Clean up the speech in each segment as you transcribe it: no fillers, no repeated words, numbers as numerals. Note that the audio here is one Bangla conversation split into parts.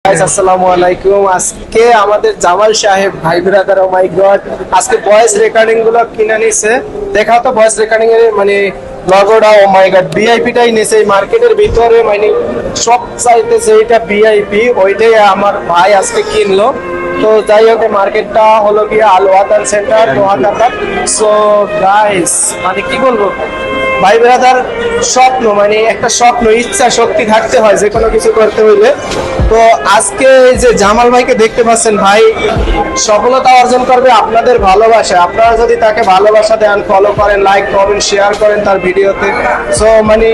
আসসালামু আলাইকুম। আজকে আমাদের জামাল সাহেব ভাই ব্রাদার, ও মাই গড, আজকে ভয়েস রেকর্ডিং গুলো কিনে নিছে। দেখাও তো ভয়েস রেকর্ডিং এর মানে লগোটা। ও মাই গড, ভিআইপিটাই নিছে মার্কেটের ভিতরে, মানে সব চাইতেছে এটা ভিআইপি, ওইটাই আমার ভাই আজকে কিনলো। তো যাই হোক, মার্কেটটা হলো গিয়ে আল ওয়াতান সেন্টার, নোয়াখাতা। সো গাইস, মানে কি বলবো, ভাই ব্রাদার স্বপ্ন, মানে একটা স্বপ্ন, ইচ্ছা শক্তি থাকতে হয় যে কোনো কিছু করতে হইলে। তো আজকে এই যে জামাল ভাইকে দেখতে পাচ্ছেন, ভাই সফলতা অর্জন করবে আপনাদের ভালোবাসা। আপনারা যদি তাকে ভালোবাসা দেন, ফলো করেন, লাইক কমেন্ট শেয়ার করেন তার ভিডিওতে, সো মানে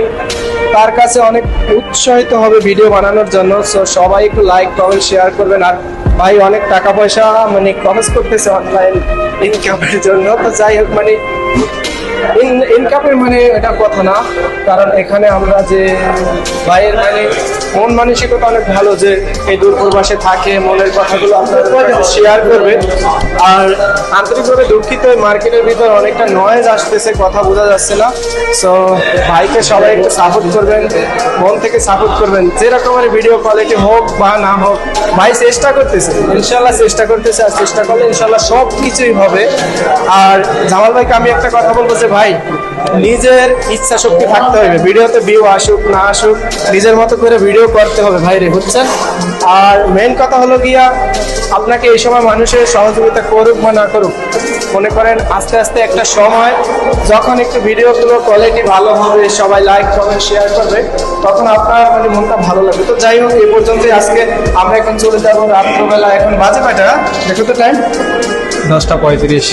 তার কাছে অনেক উৎসাহিত হবে ভিডিও বানানোর জন্য। সো সবাই একটু লাইক কমেন্ট শেয়ার করবেন। আর ভাই অনেক টাকা পয়সা মানে খরচ করতেছে অনলাইন ইনকামের জন্য। তো যাই হোক, মানে ইনকামের মানে এটা কথা না, কারণ এখানে আমরা যে ভাইয়ের মানে মন মানসিকতা অনেক ভালো, যে এই দূর প্রবাসে থাকে, মনের কথাগুলো আপনাদের শেয়ার করবে। আর আন্তরিকভাবে দুঃখিত, মার্কেটের ভিতর অনেকটা নয়েজ আসতেছে, কথা বোঝা যাচ্ছে না। সো ভাইকে সবাই একটু সাপোর্ট করবেন, মন থেকে সাপোর্ট করবেন, যেরকমের ভিডিও কোয়ালিটি হোক বা না হোক। ভাই চেষ্টা করতেছে, ইনশাল্লাহ চেষ্টা করতেছে, আর চেষ্টা করলে ইনশাল্লাহ সব কিছুই হবে। আর জামাল ভাইকে আমি একটা কথা বলবো যে ভাই, নিজের ইচ্ছা শক্তি থাকতে হবে। ভিডিওতে ভিউ আসুক না আসুক, নিজের মতো করে ভিডিও করতে হবে ভাই রে, বুঝছেন? আর মেইন কথা হলো গিয়া, আপনাকে এই সময় মানুষের সহযোগিতা করুক বা না করুক, মনে করেন আস্তে আস্তে একটা সময় যখন একটু ভিডিওগুলো কোয়ালিটি ভালো হবে, সবাই লাইক কমেন্ট শেয়ার করবে, তখন আপনার মানে মনটা ভালো লাগবে। তো যাই হোক, এই পর্যন্তই আজকে। আমরা এখন চলে যাবো রাত্রবেলা। এখন বাজে কয়টা দেখো তো টাইম? 10:35।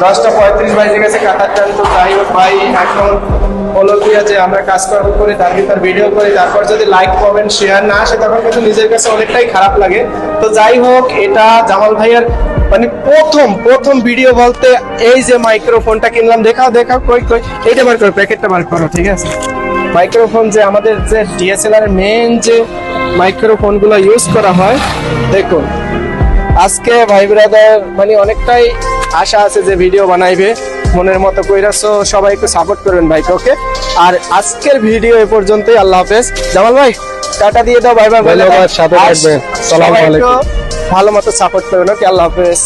10:35 বাজে গেছে, কাটার টাইম। তো যাই হোক ভাই, এখন হলো গিয়া যে আমরা কাজকর্ম করি, তার ভিতর ভিডিও করি, তারপর যদি লাইক কমেন্ট শেয়ার না আসে, তখন কিন্তু নিজের কাছে অনেকটাই খারাপ লাগে। তো যাই হোক, এটা জামাল ভাইয়ের মানে প্রথম ভিডিও বলতে এই যে মাইক্রোফোনটা কিনলাম। দেখাও কই এইটা বার করো, প্যাকেটটা বার করো, ঠিক আছে? মাইক্রোফোন যে আমাদের যে ডিএসএলআর মেন যে মাইক্রোফোন গুলো ইউজ করা হয়, দেখুন আজকে ভাই ব্রাদার মানে অনেকটাই আশা আছে যে ভিডিও বানাইবে মনের মতো কইরা। সো সবাই একটু সাপোর্ট করবেন ভাইকে, ওকে? আর আজকের ভিডিও এ পর্যন্তই। আল্লাহ হাফেজ। জামাল ভাই টাটা দিয়ে দাও, বাই বাই। ধন্যবাদ, সাথে থাকবেন। আসসালামু আলাইকুম। ভালো মতো সাপোর্ট করবেন, ওকে? আল্লাহ হাফেজ।